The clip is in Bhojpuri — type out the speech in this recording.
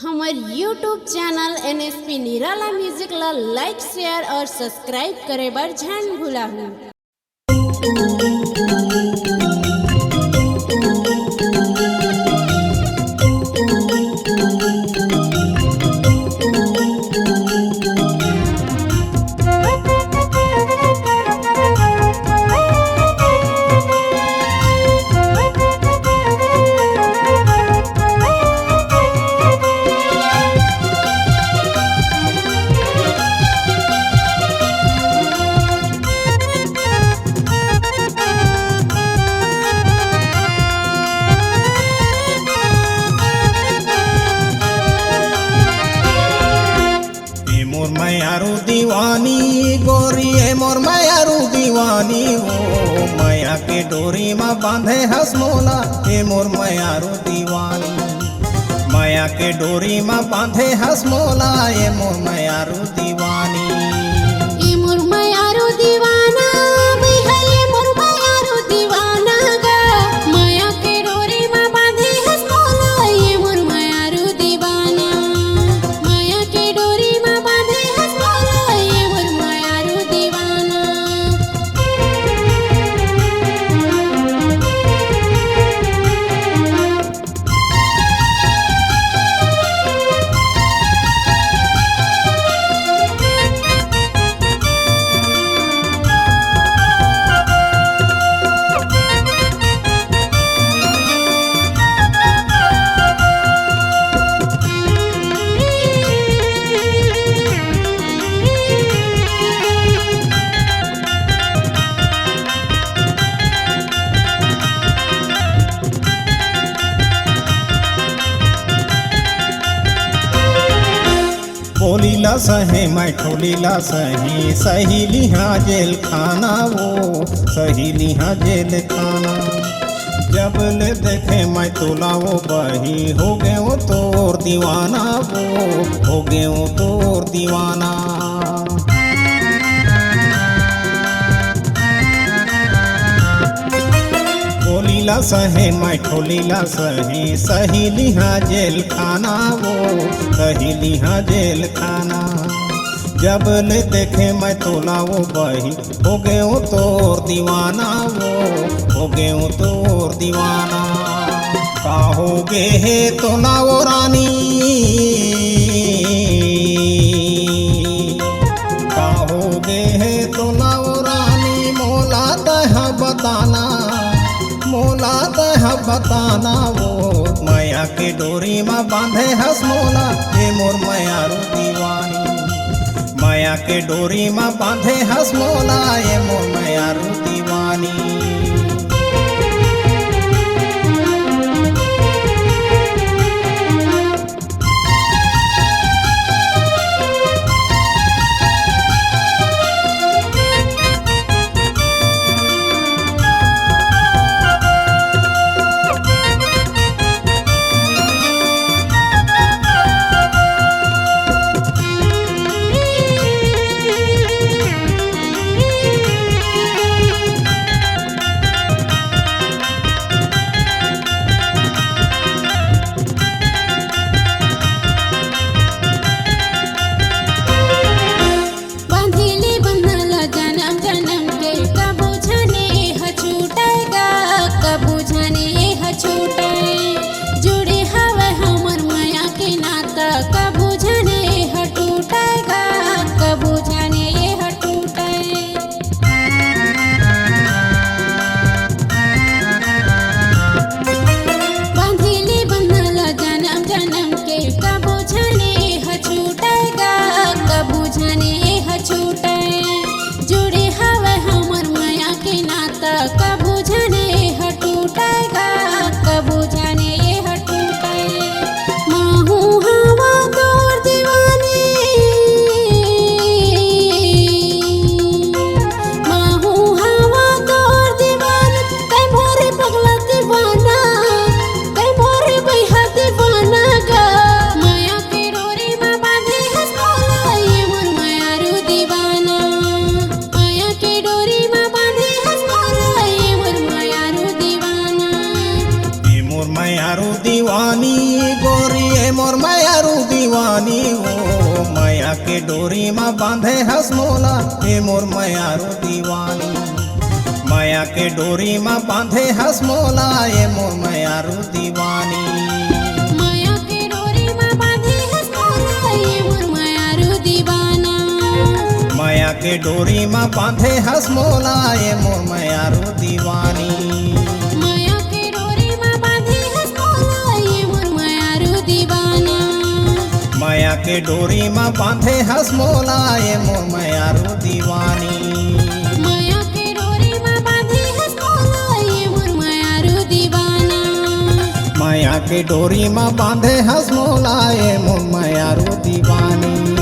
हमार यूट्यूब चैनल NSP निराला म्यूजिक ला लाइक शेयर और सब्सक्राइब करे बर झन भुलाहू। मोर मायारू दीवानी गोरी है मोर मायारू दीवानी हो माया के डोरी में बांधे हसमोला ए मोर मायारू दीवानी माया के डोरी में बांधे हसमोला ए मोर मायारू दीवानी ए मोर मायारू दीवाना बिहले मोर मायारू दीवाना गा माया के डोरी में बांधे हसमोला ए मोर मायारू दीवाना माया के डोरी में बांधे हसमोला ए मोर मायारू दीवाना। बोलीला सहे मैं ठोलीला सही सही लिहा जेल खाना वो सही लिहा जेल खाना जब ले देखे मैं तोला वो बही हो गए वो तोर दीवाना वो हो गए वो तोर दीवाना। बोलीला सहे मैं ठोलीला सही सही लिहा जेल खाना वो सही लिहा जेल खाना जब ले देखे मैं तोला वो बही हो गए वो तोर दीवाना वो हो गए वो तोर दीवाना। का हो गे है तोला वो रानी का हो गे है तोला वो रानी मोला तह बताना मोला तह बताना वो माया के डोरी में बांधे हसमोला ये मोर मायारू दीवानी माया के डोरी में बांधे हसमोला ये मोर मायारू दीवानी। दीवानी ओ माया के डोरी में बांधे हस मोला ए मोर मायारू दीवानी माया के डोरी में बांधे हस मोला ए मोर मायारू दीवानी माया के डोरी में बांधे हस मोला ये मोर मायारू दीवाना माया के डोरी में बांधे हस मोला ए मोर मायारू दीवानी माया के डोरी में बांधे हस मोला ये मोर मायारू दीवाना माया के डोरी में बांधे हस मोला ए मोर मायारू दीवानी माया के डोरी में बांधे हस मोला ये मोर मायारू दीवाना माया के डोरी में बांधे हस मोला ए मोर मायारू दीवानी।